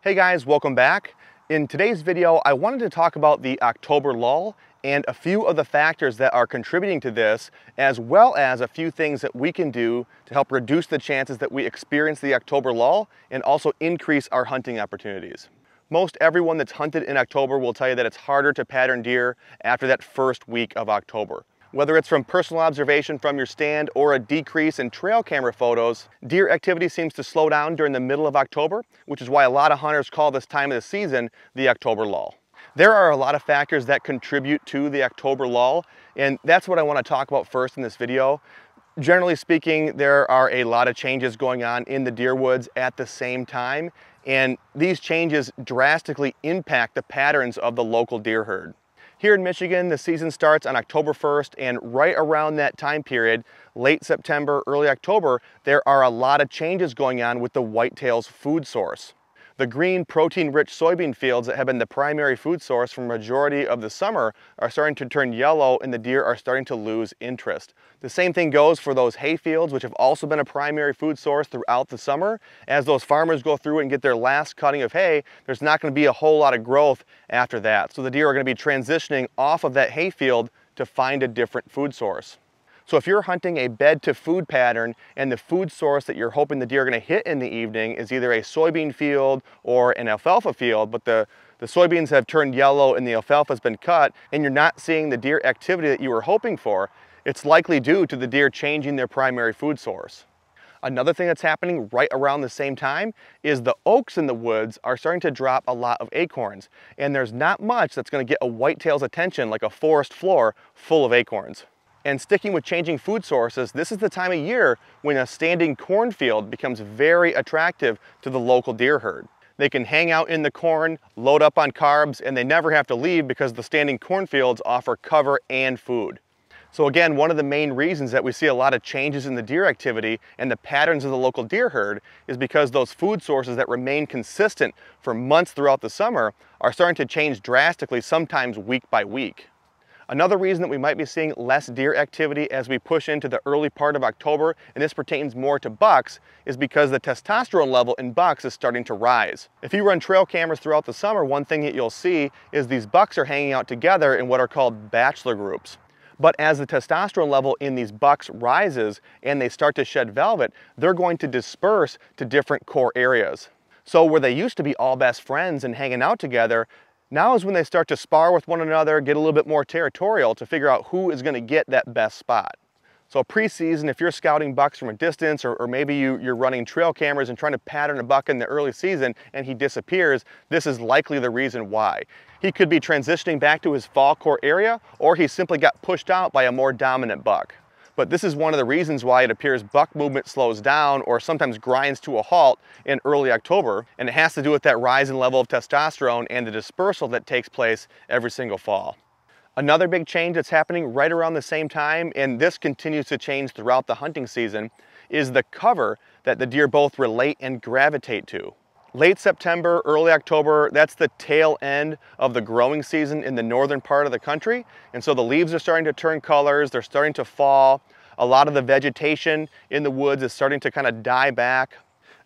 Hey guys, welcome back. In today's video, I wanted to talk about the October lull and a few of the factors that are contributing to this, as well as a few things that we can do to help reduce the chances that we experience the October lull and also increase our hunting opportunities. Most everyone that's hunted in October will tell you that it's harder to pattern deer after that first week of October. Whether it's from personal observation from your stand or a decrease in trail camera photos, deer activity seems to slow down during the middle of October, which is why a lot of hunters call this time of the season the October lull. There are a lot of factors that contribute to the October lull, and that's what I want to talk about first in this video. Generally speaking, there are a lot of changes going on in the deer woods at the same time, and these changes drastically impact the patterns of the local deer herd. Here in Michigan, the season starts on October 1st, and right around that time period, late September, early October, there are a lot of changes going on with the whitetail's food source. The green, protein-rich soybean fields that have been the primary food source for a majority of the summer are starting to turn yellow, and the deer are starting to lose interest. The same thing goes for those hay fields, which have also been a primary food source throughout the summer. As those farmers go through and get their last cutting of hay, there's not going to be a whole lot of growth after that. So the deer are going to be transitioning off of that hay field to find a different food source. So if you're hunting a bed to food pattern and the food source that you're hoping the deer are going to hit in the evening is either a soybean field or an alfalfa field, but the soybeans have turned yellow and the alfalfa has been cut, and you're not seeing the deer activity that you were hoping for, it's likely due to the deer changing their primary food source. Another thing that's happening right around the same time is the oaks in the woods are starting to drop a lot of acorns, and there's not much that's going to get a whitetail's attention like a forest floor full of acorns. And sticking with changing food sources, this is the time of year when a standing cornfield becomes very attractive to the local deer herd. They can hang out in the corn, load up on carbs, and they never have to leave because the standing cornfields offer cover and food. So again, one of the main reasons that we see a lot of changes in the deer activity and the patterns of the local deer herd is because those food sources that remain consistent for months throughout the summer are starting to change drastically, sometimes week by week. Another reason that we might be seeing less deer activity as we push into the early part of October, and this pertains more to bucks, is because the testosterone level in bucks is starting to rise. If you run trail cameras throughout the summer, one thing that you'll see is these bucks are hanging out together in what are called bachelor groups. But as the testosterone level in these bucks rises and they start to shed velvet, they're going to disperse to different core areas. So where they used to be all best friends and hanging out together, now is when they start to spar with one another, get a little bit more territorial to figure out who is going to get that best spot. So pre-season, if you're scouting bucks from a distance, or maybe you're running trail cameras and trying to pattern a buck in the early season and he disappears, this is likely the reason why. He could be transitioning back to his fall core area, or he simply got pushed out by a more dominant buck. But this is one of the reasons why it appears buck movement slows down or sometimes grinds to a halt in early October, and it has to do with that rise in level of testosterone and the dispersal that takes place every single fall. Another big change that's happening right around the same time, and this continues to change throughout the hunting season, is the cover that the deer both relate and gravitate to. Late September, early October, that's the tail end of the growing season in the northern part of the country. And so the leaves are starting to turn colors, they're starting to fall. A lot of the vegetation in the woods is starting to kind of die back.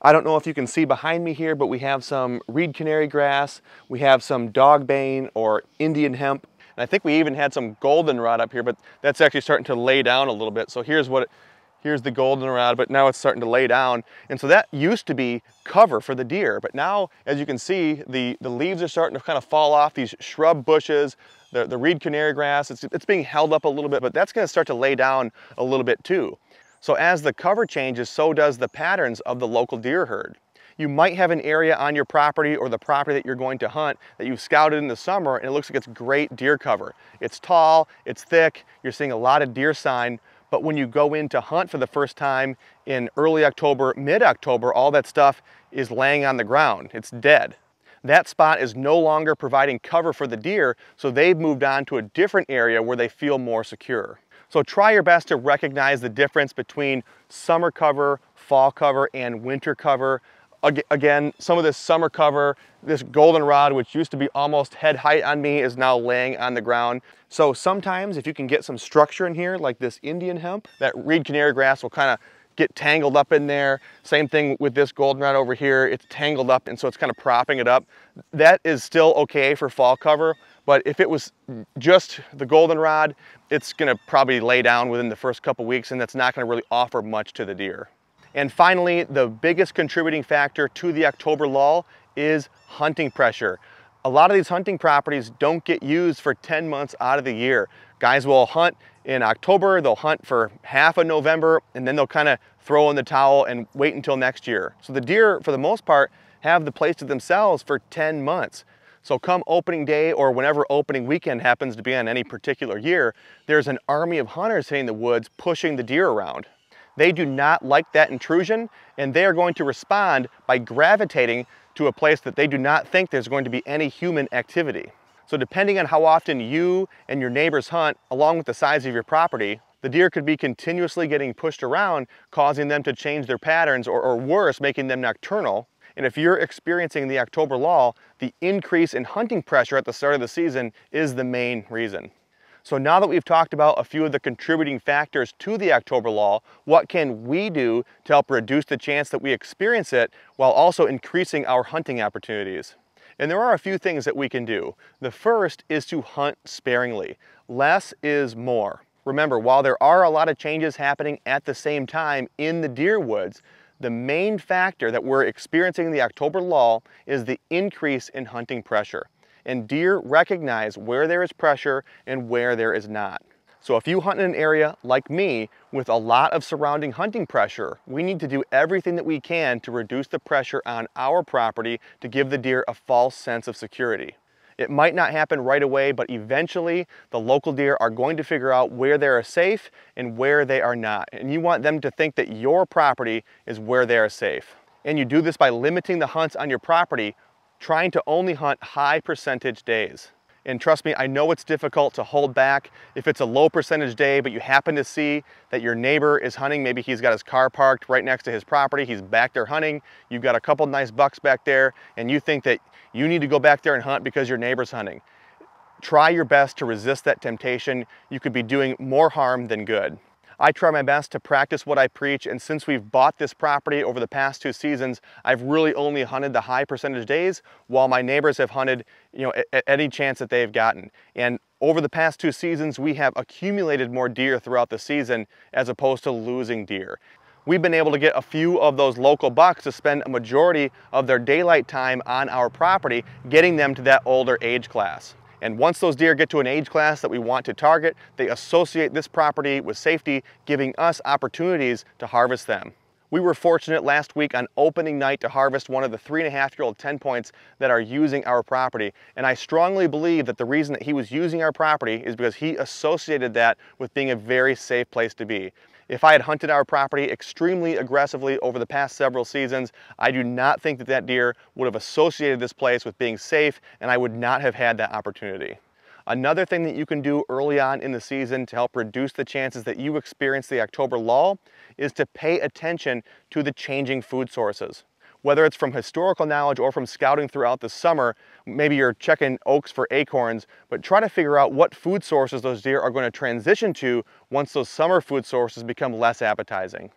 I don't know if you can see behind me here, but we have some reed canary grass, we have some dogbane or Indian hemp, and I think we even had some goldenrod up here, but that's actually starting to lay down a little bit. So here's the goldenrod, but now it's starting to lay down. And so that used to be cover for the deer. But now, as you can see, the leaves are starting to kind of fall off these shrub bushes, the reed canary grass. It's being held up a little bit, but that's going to start to lay down a little bit too. So as the cover changes, so does the patterns of the local deer herd. You might have an area on your property or the property that you're going to hunt that you've scouted in the summer, and it looks like it's great deer cover. It's tall, it's thick, you're seeing a lot of deer sign. But when you go in to hunt for the first time in early October, mid-October, all that stuff is laying on the ground. It's dead. That spot is no longer providing cover for the deer, so they've moved on to a different area where they feel more secure. So try your best to recognize the difference between summer cover, fall cover, and winter cover. Again, some of this summer cover, this goldenrod, which used to be almost head height on me, is now laying on the ground. So sometimes if you can get some structure in here, like this Indian hemp, that reed canary grass will kind of get tangled up in there. Same thing with this goldenrod over here. It's tangled up, and so it's kind of propping it up. That is still okay for fall cover, but if it was just the goldenrod, it's gonna probably lay down within the first couple weeks, and that's not gonna really offer much to the deer. And finally, the biggest contributing factor to the October lull is hunting pressure. A lot of these hunting properties don't get used for 10 months out of the year. Guys will hunt in October, they'll hunt for half of November, and then they'll kind of throw in the towel and wait until next year. So the deer, for the most part, have the place to themselves for 10 months. So come opening day or whenever opening weekend happens to be on any particular year, there's an army of hunters hitting the woods pushing the deer around. They do not like that intrusion, and they are going to respond by gravitating to a place that they do not think there's going to be any human activity. So depending on how often you and your neighbors hunt, along with the size of your property, the deer could be continuously getting pushed around, causing them to change their patterns, or worse, making them nocturnal. And if you're experiencing the October lull, the increase in hunting pressure at the start of the season is the main reason. So now that we've talked about a few of the contributing factors to the October lull, what can we do to help reduce the chance that we experience it while also increasing our hunting opportunities? And there are a few things that we can do. The first is to hunt sparingly. Less is more. Remember, while there are a lot of changes happening at the same time in the deer woods, the main factor that we're experiencing in the October lull is the increase in hunting pressure. And deer recognize where there is pressure and where there is not. So if you hunt in an area like me with a lot of surrounding hunting pressure, we need to do everything that we can to reduce the pressure on our property to give the deer a false sense of security. It might not happen right away, but eventually the local deer are going to figure out where they are safe and where they are not. And you want them to think that your property is where they are safe. And you do this by limiting the hunts on your property, trying to only hunt high percentage days. And trust me, I know it's difficult to hold back. If it's a low percentage day, but you happen to see that your neighbor is hunting, maybe he's got his car parked right next to his property, he's back there hunting, you've got a couple nice bucks back there, and you think that you need to go back there and hunt because your neighbor's hunting. Try your best to resist that temptation. You could be doing more harm than good. I try my best to practice what I preach, and since we've bought this property over the past 2 seasons, I've really only hunted the high percentage days, while my neighbors have hunted, at any chance that they've gotten. And over the past 2 seasons, we have accumulated more deer throughout the season as opposed to losing deer. We've been able to get a few of those local bucks to spend a majority of their daylight time on our property, getting them to that older age class. And once those deer get to an age class that we want to target, they associate this property with safety, giving us opportunities to harvest them. We were fortunate last week on opening night to harvest one of the 3.5-year-old 10 points that are using our property. And I strongly believe that the reason that he was using our property is because he associated that with being a very safe place to be. If I had hunted our property extremely aggressively over the past several seasons, I do not think that that deer would have associated this place with being safe, and I would not have had that opportunity. Another thing that you can do early on in the season to help reduce the chances that you experience the October lull is to pay attention to the changing food sources. Whether it's from historical knowledge or from scouting throughout the summer, maybe you're checking oaks for acorns, but try to figure out what food sources those deer are going to transition to once those summer food sources become less appetizing.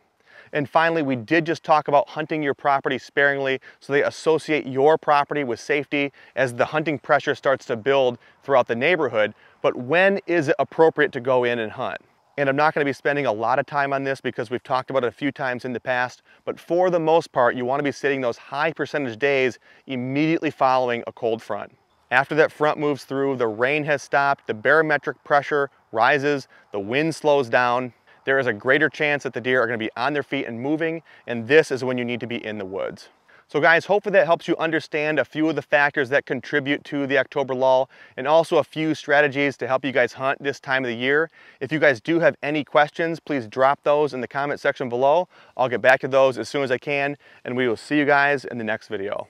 And finally, we did just talk about hunting your property sparingly so they associate your property with safety as the hunting pressure starts to build throughout the neighborhood. But when is it appropriate to go in and hunt? And I'm not going to be spending a lot of time on this because we've talked about it a few times in the past, but for the most part, you want to be sitting those high percentage days immediately following a cold front. After that front moves through, the rain has stopped, the barometric pressure rises, the wind slows down, there is a greater chance that the deer are going to be on their feet and moving, and this is when you need to be in the woods. So guys, hopefully that helps you understand a few of the factors that contribute to the October lull, and also a few strategies to help you guys hunt this time of the year. If you guys do have any questions, please drop those in the comment section below. I'll get back to those as soon as I can, and we will see you guys in the next video.